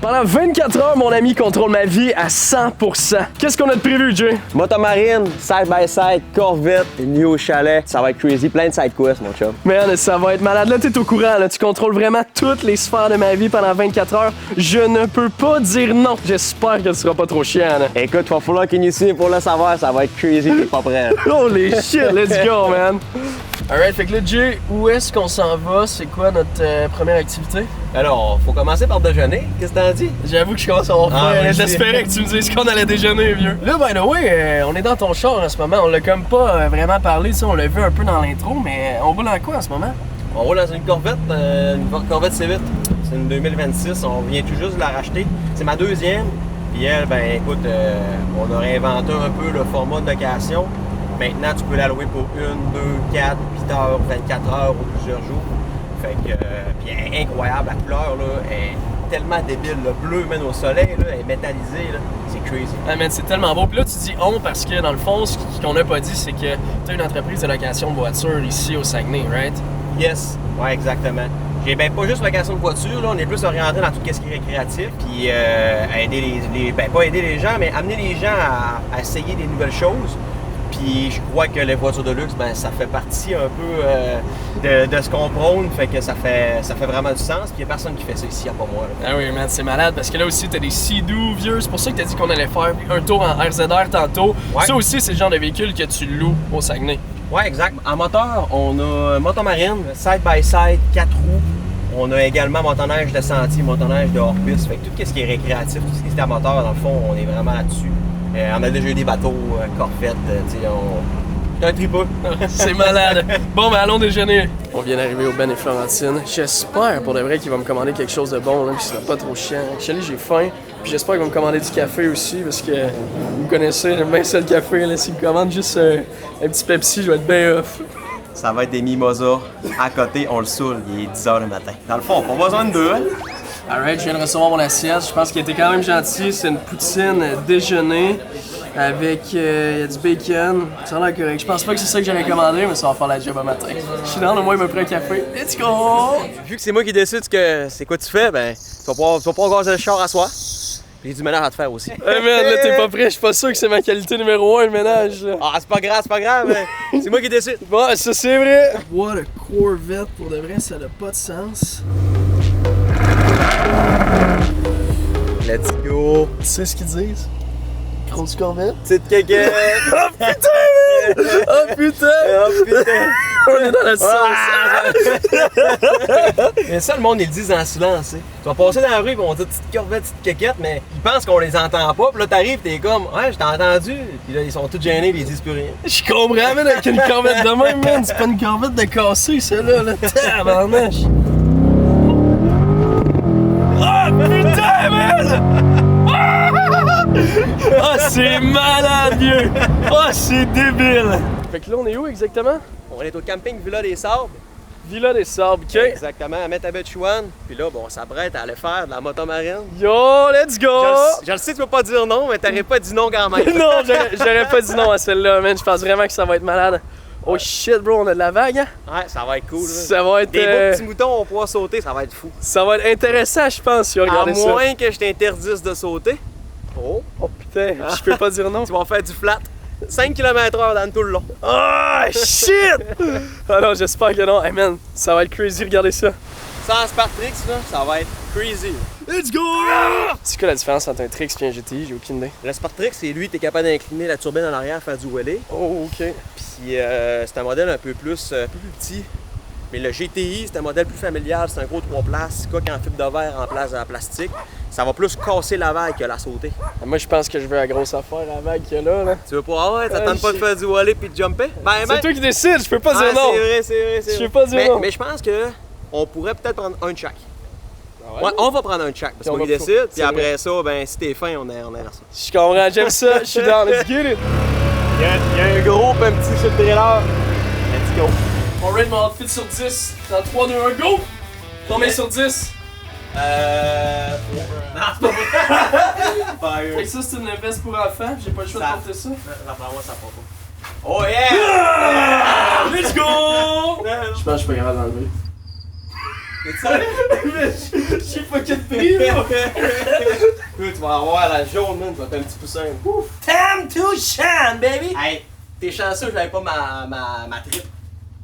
Pendant 24 heures, mon ami contrôle ma vie à 100%. Qu'est-ce qu'on a de prévu, Jay? Motomarine, side-by-side, Corvette, nuit au chalet. Ça va être crazy, plein de side quests, mon chum. Man, ça va être malade. Là, t'es au courant. Là. Tu contrôles vraiment toutes les sphères de ma vie pendant 24 heures. Je ne peux pas dire non. J'espère que tu seras pas trop chiant. Là. Écoute, il va falloir qu'il initie pour le savoir. Ça va être crazy, t'es pas prêt. Holy shit, let's go, man. Alright, fait que là, Jay, où est-ce qu'on s'en va? C'est quoi notre première activité? Alors, faut commencer par déjeuner. Qu'est-ce que t'en dis? J'avoue que je commence à avoir faim. J'espérais que tu me dises qu'on allait déjeuner, vieux. Là, by the way, on est dans ton char en ce moment. On l'a comme pas vraiment parlé, ça. On l'a vu un peu dans l'intro, mais on roule en quoi en ce moment? On roule dans une Corvette C8. C'est une 2026. On vient tout juste de la racheter. C'est ma deuxième. Puis elle, ben écoute, on a réinventé un peu le format de location. Maintenant, tu peux la louer pour 1, 2, 4, 8 heures, 24 heures ou plusieurs jours. Fait que, puis elle est incroyable, la couleur là, est tellement débile. Le bleu, même au soleil, là, elle est métallisée, là, c'est crazy. Ah man, c'est tellement beau. Puis là, tu dis on parce que dans le fond, ce qu'on n'a pas dit, c'est que tu as une entreprise de location de voitures ici au Saguenay, right? Yes, ouais, exactement. J'ai ben pas juste location de voiture, là, on est plus orienté dans tout ce qui est récréatif, puis aider pas aider les gens, mais amener les gens à essayer des nouvelles choses. Puis je crois que les voitures de luxe, ben ça fait partie un peu de ce qu'on prône, fait que ça fait vraiment du sens. Puis il n'y a personne qui fait ça ici, à part moi. Là. Ah oui, man, c'est malade parce que là aussi, t'as des Sea-Doo vieux. C'est pour ça que t'as dit qu'on allait faire un tour en RZR tantôt. Ouais. Ça aussi, c'est le genre de véhicule que tu loues au Saguenay. Ouais, exact. En moteur, on a motomarine, side-by-side, 4 roues. On a également motoneige de sentier, motoneige de hors-piste. Fait que tout ce qui est récréatif, tout ce qui est à moteur, dans le fond, on est vraiment là-dessus. On a déjà eu des bateaux, Corvette, tu sais, c'est un tripeux. C'est malade. Bon, ben allons déjeuner. On vient d'arriver au Ben et Florentine. J'espère pour de vrai qu'il va me commander quelque chose de bon, là, qui sera pas trop chiant. Actually, j'ai faim. Puis j'espère qu'il va me commander du café aussi, parce que vous me connaissez, j'aime bien ça le café. Là. S'il me commande juste un petit Pepsi, je vais être bien off. Ça va être des mimosas. À côté, on le saoule, il est 10h le matin. Dans le fond, on n'a pas besoin de deux. Hein? Alright, je viens de recevoir mon assiette. Je pense qu'il était quand même gentil. C'est une poutine déjeuner avec y a du bacon. Ça a l'air correct. Je pense pas que c'est ça que j'allais commander, mais ça va faire la job à matin. Je suis dans le moins, il m'a pris un café. Let's go! Vu que c'est moi qui décide que c'est quoi tu fais, ben, tu vas pouvoir gazer le char à soir. Puis j'ai du ménage à te faire aussi. Hey man, là t'es pas prêt, je suis pas sûr que c'est ma qualité numéro 1 le ménage. Là. Ah, c'est pas grave, mais c'est moi qui décide. Bon, ça c'est vrai. What a Corvette, pour de vrai, ça n'a pas de sens. Let's go! Tu sais ce qu'ils disent? Grosse Corvette? Petite caquette! Oh putain, man! Oh putain! Oh putain! On est dans la sauce! Mais ça, le monde, ils le disent en silence. Tu vas passer dans la rue et on dit petite Corvette, petite caquette, mais ils pensent qu'on les entend pas. Puis là, t'arrives, t'es comme, ouais, je t'ai entendu. Puis là, ils sont tous gênés et ils disent plus rien. Je comprends, man, avec une Corvette de même, man. C'est pas une Corvette de cassé, celle-là, là. Tabarnache! Oh putain, man! Ah, c'est malade, vieux! Ah, c'est débile! Fait que là, on est où exactement? On est au camping Villa des Sables. Villa des Sables, ok? Exactement, à Métabetchouan. Puis là, bon, on s'apprête à aller faire de la motomarine. Yo, let's go! Je le sais, tu peux pas dire non, mais t'aurais pas dit non quand même. Non, j'aurais pas dit non à celle-là, man. Je pense vraiment que ça va être malade. Oh shit, bro, on a de la vague, hein? Ouais, ça va être cool. Là. Ça va être. Des beaux petits moutons, on va pouvoir sauter, ça va être fou. Ça va être intéressant, je pense, si on regarde ça. À moins que je t'interdise de sauter. Oh putain, je peux pas dire non. Tu vas faire du flat. 5 km/h dans tout le long. Oh shit! Ah non, j'espère que non. Hey man, ça va être crazy, regardez ça. Sans Spartrix, là, ça va être crazy. Let's go! C'est quoi la différence entre un Trix et un GTI? J'ai aucune idée. Le Spartrix, c'est lui, t'es capable d'incliner la turbine en arrière, faire du wheelie. Oh, ok. Puis c'est un modèle un peu plus petit. Mais le GTI, c'est un modèle plus familial, c'est un gros 3 places, quoi qu'en fibre de verre en place de plastique. Ça va plus casser la vague que la sauter. Moi, je pense que je veux la grosse affaire, la vague qu'il y a là. Tu veux pas? Ah ouais, t'attends pas de faire du wheelie puis de jumper? C'est toi qui décides, je peux pas dire non. C'est vrai. Je peux pas dire non. Mais je pense que on pourrait peut-être prendre un de chaque. Ah ouais? Ouais, on va prendre un de chaque, parce qu'on décide, puis après ça, ben si t'es fin, on est ça. Je comprends, j'aime ça, je suis dans, let's get it! Il y a un groupe, un petit sur le trailer. Let's go! On rate mon outfit sur 10. Dans 3, 2, 1, go! Combien sur 10? Non, c'est pas vrai. Fait que ça, c'est une veste pour enfants. J'ai pas le choix de porter ça. Moi, ça prend pas. Oh yeah! Let's go! Je pense que je suis pas capable d'enlever. Je sais pas quel prix, là! Tu vas avoir la jaune, man, tu vas être un petit poussin. Ouf! Time to shine, baby! Hey, t'es chanceux que j'avais pas ma trip.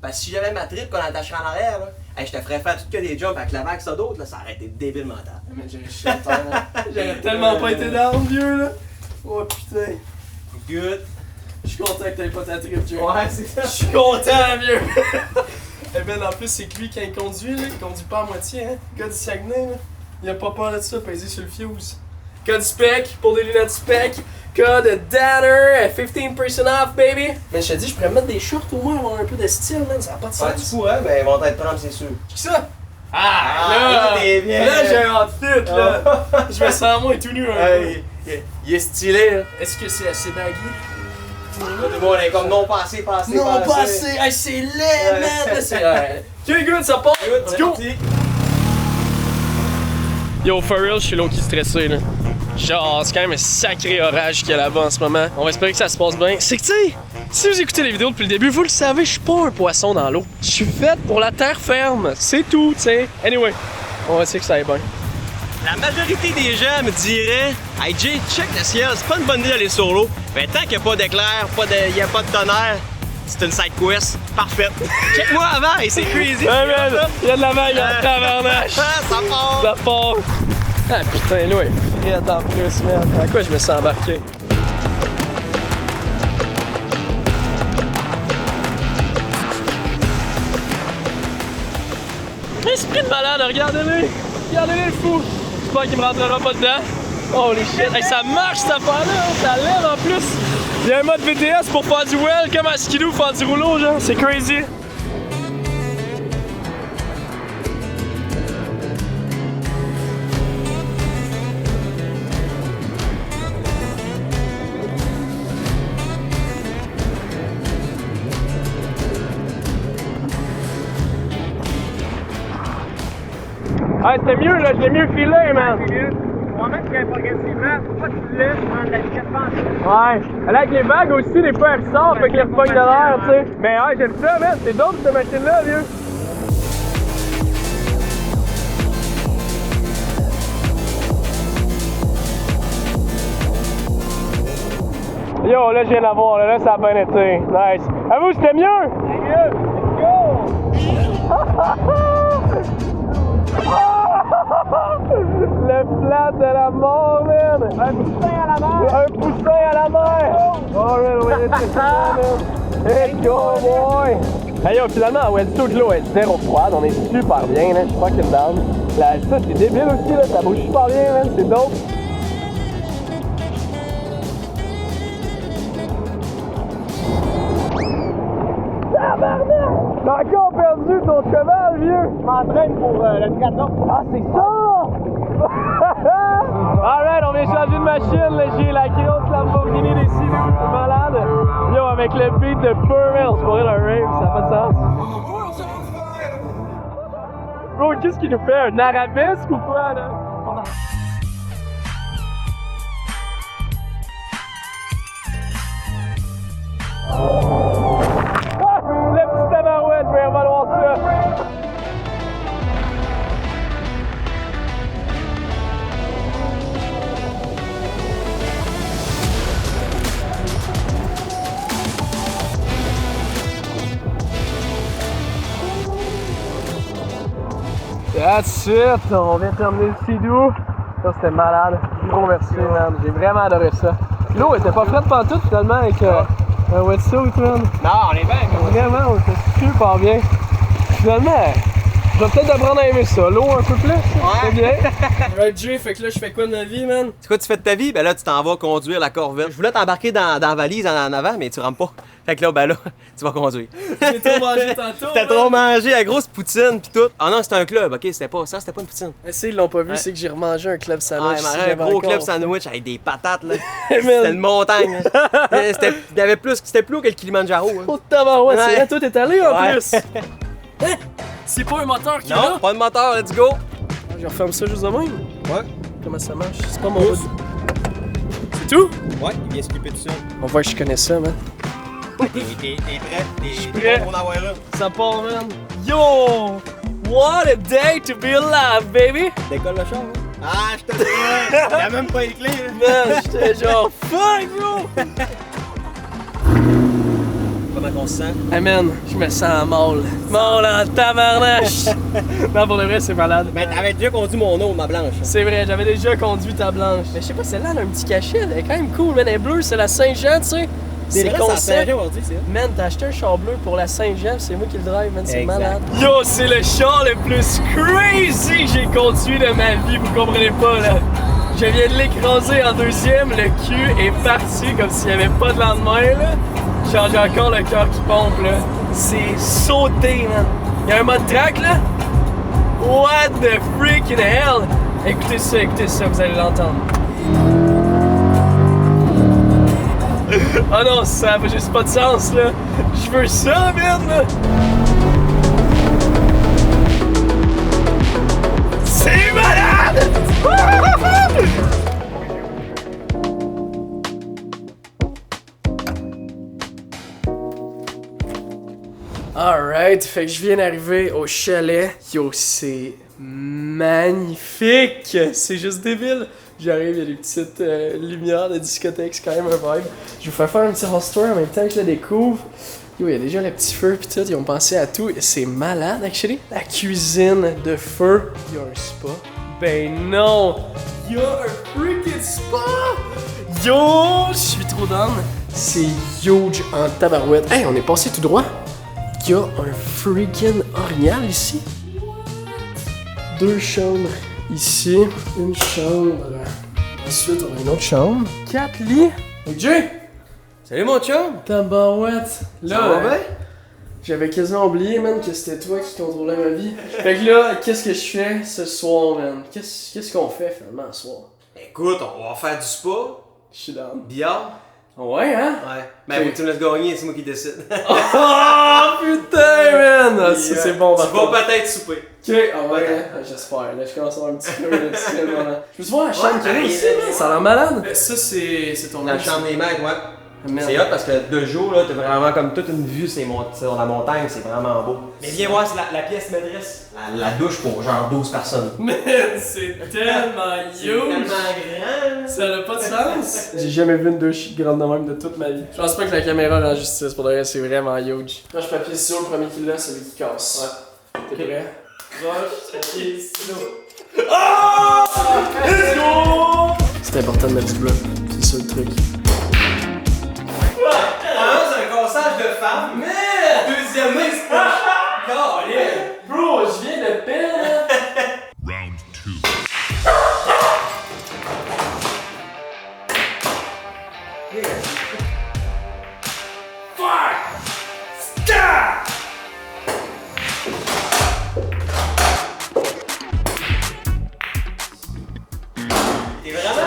Parce que si j'avais ma trip qu'on attacherait en arrière, là, hey, je te ferais faire tout que des jumps avec la vague ça d'autres, là, ça aurait été débile mental. Mais j'aurais chié à terre, là. J'aurais tellement pas été down, vieux, là! Oh putain! Good! Je suis content que t'aies pas ta trip, Jerry. Ouais, c'est ça. Je suis content, vieux! Eh ben, en plus, c'est que lui, quand il conduit, là, il conduit pas à moitié, hein. Le gars du Saguenay, là, il a pas peur de ça, peser sur le fuse. Code spec, pour des lunettes spec, code Danner, 15% off, baby! Mais je te dis, je pourrais mettre des shorts au moins, avoir un peu de style, man, ça a pas de Ouais, sens. tu pourrais, mais ils vont être trempés, c'est sûr. Qui ça? Ah, là, t'es bien. Là, j'ai un outfit, là! Je me sens moi tout nu, un Hey, il est stylé, là. peu. Est-ce que c'est assez baggy? Tout le monde est comme non passé. Non, pas assez! Hey, c'est laid, Ouais. man! Là, c'est... Ok, good, ça part! Let's go! Yo, for real, je suis low-key stressé, là. Genre, c'est quand même un sacré orage qu'il y a là-bas en ce moment. On va espérer que ça se passe bien. C'est que, tu sais, si vous écoutez les vidéos depuis le début, vous le savez, je suis pas un poisson dans l'eau. Je suis faite pour la terre ferme. C'est tout, tu sais. Anyway, on va essayer que ça aille bien. La majorité des gens me diraient hey Jay, check le ciel, c'est pas une bonne idée d'aller sur l'eau. Mais tant qu'il n'y a pas d'éclair, il n'y a pas de tonnerre, c'est une side quest parfaite. Check-moi avant et c'est crazy. Ouais, man, il y a de la vague en tabarnache. Ça part. Ça part. Ah putain, là, ouais. Rien en plus, merde. À quoi je me sens embarqué? Esprit de malade, regardez-le! Regardez-le le fou! J'espère qu'il me rentrera pas dedans. Holy shit! Hey, ça marche cette affaire-là! Ça lève en plus! Il y a un mode VTS pour faire du well comme à skidoo, faire du rouleau, genre. C'est crazy! Ah, c'était mieux, là, je l'ai mieux filé, man! Moi-même, je viens progressivement, faut pas que tu laisses prendre la vitesse pensée. Ouais. Là, avec les vagues aussi, des fois, elles ressortent, fait que les repogne de l'air, tu sais. Mais ouais, j'aime ça, man. C'est dope, cette machine-là, vieux. Yo, là, je viens d'avoir, là, ça a bien été. Nice. À vous, c'était mieux? C'est mieux. Le plat de la mort, man! Un poussin à la mer. Un poussin à la mer! Oh, man, on va laisser ça, man! Hey, go, boy! Hey, yo, finalement, ouais, tout de l'eau est zéro froide, on est super bien, là, je suis fucking down. Là, ça, c'est débile aussi, là, ça bouge super bien, man, c'est dope. Tabarnak! T'as encore perdu ton cheval, vieux! Je m'entraîne pour le triathlon. Ah, c'est ça! Alright, on vient changer de machine, là, j'ai la grosse Lamborghini des Sea-Doo, c'est malade! Yo, avec le beat de Furmel, c'est pour elle un rave, ça n'a pas de sens. Bro, qu'est-ce qu'il nous fait? Un arabesque ou quoi, là? Ah! Le petit tabarouette, je vais revalloir ça! That's it! On vient de terminer le Sea-Doo. Ça, c'était malade. Gros merci, man. J'ai vraiment adoré ça. L'eau était pas prête pantoute, finalement, avec un wetsuit, man. Non, on est bien. Vraiment, on était super bien. Finalement, je vais peut-être apprendre à aimer ça. L'eau un peu plus, c'est bien. Right, Jay, fait que là, je fais quoi de ma vie, man? C'est quoi tu fais de ta vie? Ben là, tu t'en vas conduire la Corvette. Je voulais t'embarquer dans la valise en avant, mais tu rentres pas. Fait que là, ben là, tu vas conduire. J'ai trop mangé tantôt. T'as trop mangé, la grosse poutine pis tout. Ah non, c'était un club, ok, c'était pas une poutine. Mais si ils l'ont pas vu, Ouais. c'est que j'ai remangé un club Ah, sandwich. il mangeait un gros club sandwich avec des patates, là. C'était une montagne. C'était plus haut que le Kilimanjaro. Hein. Oh, tabarouette, c'est Ouais. là, toi, t'es allé en Ouais. plus. Hein? C'est pas un moteur qui est Non, là? pas de moteur, let's go. Je referme ça juste de même. Ouais. Comment ça marche? C'est pas mon bout. C'est tout? Ouais, il vient skipper tout seul. On voit que je connais ça, man. T'es prêt? T'es prêt. bon pour en avoir un. Ça part, man. Yo! What a day to be alive, baby! Décolle le char, hein? Ah, je te dis, il a même pas les clés, hein? Man, j'étais genre fuck, bro! Comment on se sent? Hey man, je me sens mal. Mal en tabarnache! Non, pour le vrai, c'est malade. Ben, t'avais déjà conduit mon eau, ma blanche. C'est vrai, j'avais déjà conduit ta blanche. Mais je sais pas, celle-là, elle a un petit cachet, elle est quand même cool, man. Elle est bleue, c'est la Saint-Jean, tu sais. C'est vrai, concept. ça a changé aujourd'hui, c'est vrai. Man, t'as acheté un char bleu pour la Saint-Jean, c'est moi qui le drive, man, c'est Exact. malade. Yo, c'est le char le plus crazy que j'ai conduit de ma vie, vous comprenez pas, là. Je viens de l'écraser en deuxième, le cul est parti comme s'il n'y avait pas de lendemain, là. J'ai encore le cœur qui pompe, là. C'est sauté, man. Il y a un mode track, là. What the freaking hell? Écoutez ça, vous allez l'entendre. Ah non, ça n'a juste pas de sens, là. Je veux ça, man, là. C'est malade! Alright, fait que je viens d'arriver au chalet. Yo, c'est magnifique! C'est juste débile. J'arrive, il y a des petites lumières de discothèque, c'est quand même un vibe. Je vais vous faire un petit house tour en même temps que je le découvre. Yo, il y a déjà le petit feu pis tout, ils ont pensé à tout. C'est malade, actually. La cuisine de feu. Il y a un spa. Ben non! Il y a un freaking spa! Yo! Je suis trop down. C'est huge en tabarouette. Hey, on est passé tout droit. Il y a un freaking orignal ici. 2 chambres ici. Une chambre. Ensuite, on a une autre chambre. 4 lits. Hey Jay! Salut mon chum! Tabarouette. Ça va bien? J'avais quasiment oublié, man, que c'était toi qui contrôlais ma vie. Fait que là, qu'est-ce que je fais ce soir, man? Qu'est-ce qu'on fait finalement ce soir? Écoute, on va faire du spa, Je suis down. billard. Ouais, hein? Ouais. Mais faut que tu me laisses gagner, c'est moi qui décide. Oh putain, man! Ah, ça, c'est bon, Tu par contre. vas peut-être souper. Ok, ah ouais, hein? J'espère. Là, je commence à avoir un petit peu de petit moment. Je me suis voir la chambre qu'il y a Ouais, ici, man. Ça a l'air malade. Ça, c'est ton La chambre des maîtres, ouais. C'est hot parce que de jour, là, t'as vraiment comme toute une vue sur la montagne, c'est vraiment beau. Mais viens voir, c'est la pièce maîtresse. La douche pour genre 12 personnes. Man, c'est tellement huge! grand! Ça n'a pas de sens! J'ai jamais vu une douche grande de même de toute ma vie. Je pense pas que la caméra rend justice, pour le reste, c'est vraiment huge. Roche, papier, stylo, le premier qui l'a, celui qui casse. Ouais. T'es prêt? Roche, papier, stylo. Oh! Let's go! C'est important de mettre du bloc, c'est ça le truc. C'est un cassage de femme. Mais! Deuxième main, c'est pas Bro, je viens de perdre! Round 2. T'es vraiment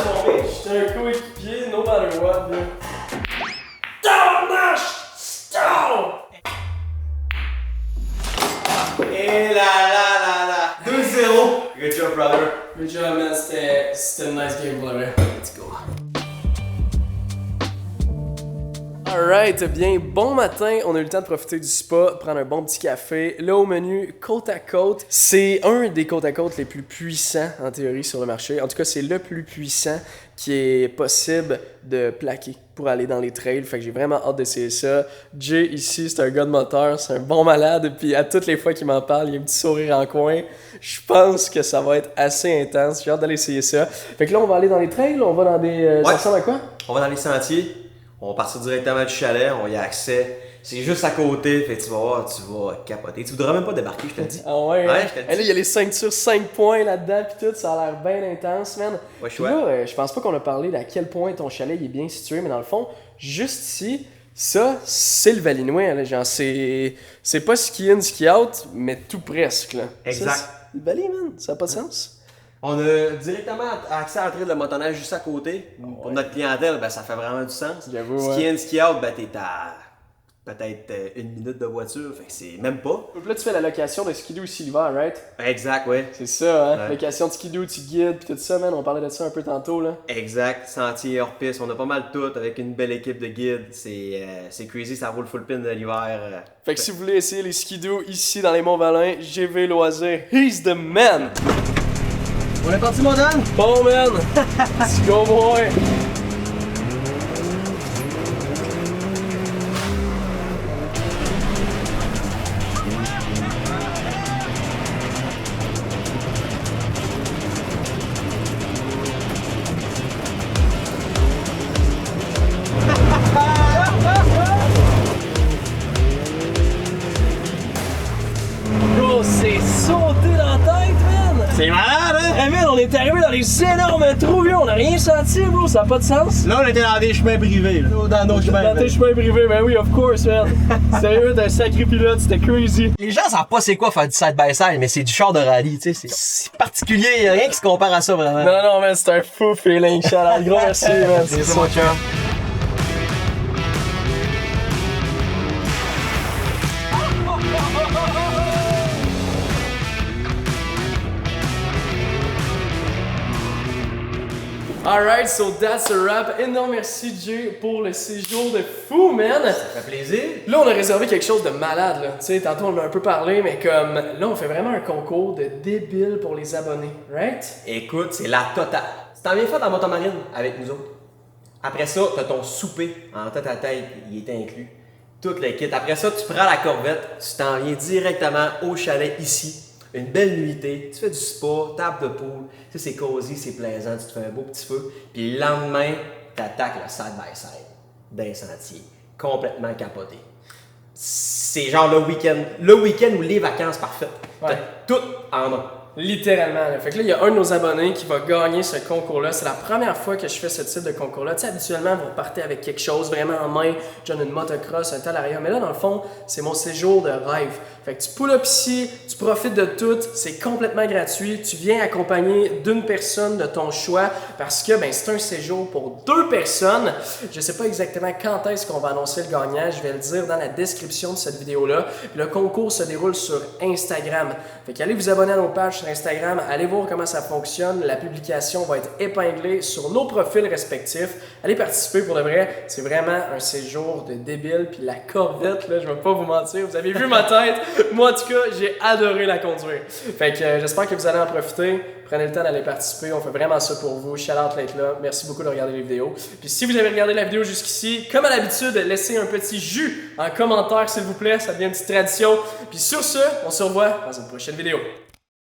bon mec. J'étais un coéquipier, no matter what, là. Tabarnache! Stop! Et là. 2-0. Good job, brother. Good job, man. C'était une nice game, pour le vrai. Let's go. Alright, bien, bon matin, on a eu le temps de profiter du spa, prendre un bon petit café. Là au menu, côte à côte, c'est un des côte à côte les plus puissants en théorie sur le marché. En tout cas, c'est le plus puissant qui est possible de plaquer pour aller dans les trails. Fait que j'ai vraiment hâte d'essayer ça. Jay ici, c'est un gars de moteur, c'est un bon malade. Puis à toutes les fois qu'il m'en parle, il y a un petit sourire en coin. Je pense que ça va être assez intense. J'ai hâte d'aller essayer ça. Fait que là, on va aller dans les trails, on va dans des... Ça ressemble à quoi? On va dans les sentiers. On va partir directement du chalet, on y a accès. C'est juste à côté, fait que tu vas voir, tu vas capoter. Tu voudras même pas débarquer, je te le dis. Ah ouais, Ouais, hein? je te le Et là, dis. il y a les ceintures 5 points là-dedans pis tout, ça a l'air bien intense, man. Ouais, Puis chouette. là, je pense pas qu'on a parlé d'à quel point ton chalet il est bien situé, mais dans le fond, juste ici, ça, c'est le Valinois, là. Genre, c'est pas ski in, ski out, mais tout presque, là. Exact. Ça, c'est le Vali, man, ça a pas de sens. On a directement accès à l'entrée de la motoneige juste à côté. Pour notre clientèle, ben, ça fait vraiment du sens. J'avoue, Ski in, ski out, ben, t'es à peut-être 1 minute de voiture, fait que c'est même pas. Donc là, tu fais la location de skidoo aussi l'hiver, right? Exact, ouais. C'est ça, hein? Ouais. Location de skidoo, tu guides, pis tout ça, man. On parlait de ça un peu tantôt, là. Exact, sentier hors piste, on a pas mal tout avec une belle équipe de guides. C'est crazy, ça roule full pin de l'hiver. Fait que si vous voulez essayer les skidoo ici dans les Monts-Valin, GV Loisir, he's the man! On est parti, mon Dan? Bon, man! Let's go, boy! Bro, c'est sauté dans la tête, man! C'est malade, hein? Hey, man, on est arrivé dans les énormes trous, vieux, on a rien senti, bro, ça a pas de sens! Là, on était dans des chemins privés, là. Dans nos chemins Dans tes chemins privés, ben oui, of course, man! Sérieux, t'es un sacré pilote, c'était crazy! Les gens savent pas c'est quoi faire du side-by-side, mais c'est du char de rallye, tu sais. C'est particulier, y a rien qui se compare à ça, vraiment. Non, non, man, c'est un fou feeling, Charles. Gros merci, man. C'est ça, mon chum. Alright, so that's a wrap. Énorme merci, Jay, pour le séjour de fou, man. Ça fait plaisir. Là, on a réservé quelque chose de malade, là. Tu sais, tantôt, on en a un peu parlé, mais comme, là, on fait vraiment un concours de débile pour les abonnés, right? Écoute, c'est la totale. Tu t'en viens faire ta motomarine avec nous autres. Après ça, t'as ton souper en tête à tête, il est inclus. Tout le kit. Après ça, tu prends la Corvette, tu t'en viens directement au chalet ici. Une belle nuitée, tu fais du spa, table de pool, tu sais, c'est cosy, c'est plaisant, tu te fais un beau petit feu. Puis le lendemain, t'attaques le side-by-side d'un sentier, complètement capoté. C'est genre le week-end ou les vacances parfaites. Ouais. T'as tout en un. Littéralement. Là. Fait que là, il y a un de nos abonnés qui va gagner ce concours-là. C'est la première fois que je fais ce type de concours-là. Tu sais, habituellement, vous repartez avec quelque chose vraiment en main, genre une motocross, un Talaria. Mais là, dans le fond, c'est mon séjour de rêve. Fait que tu pull up ici, tu profites de tout, c'est complètement gratuit. Tu viens accompagné d'une personne de ton choix parce que ben, c'est un séjour pour 2 personnes. Je sais pas exactement quand est-ce qu'on va annoncer le gagnant. Je vais le dire dans la description de cette vidéo-là. Le concours se déroule sur Instagram. Fait qu'allez vous abonner à nos pages sur Instagram, allez voir comment ça fonctionne. La publication va être épinglée sur nos profils respectifs. Allez participer pour de vrai. C'est vraiment un séjour de débile. Puis la Corvette, là, je vais pas vous mentir, vous avez vu ma tête. Moi, en tout cas, j'ai adoré la conduire. Fait que j'espère que vous allez en profiter. Prenez le temps d'aller participer. On fait vraiment ça pour vous. Shout out d'être là. Merci beaucoup de regarder les vidéos. Puis si vous avez regardé la vidéo jusqu'ici, comme à l'habitude, laissez un petit jus en commentaire, s'il vous plaît. Ça devient une petite tradition. Puis sur ce, on se revoit dans une prochaine vidéo.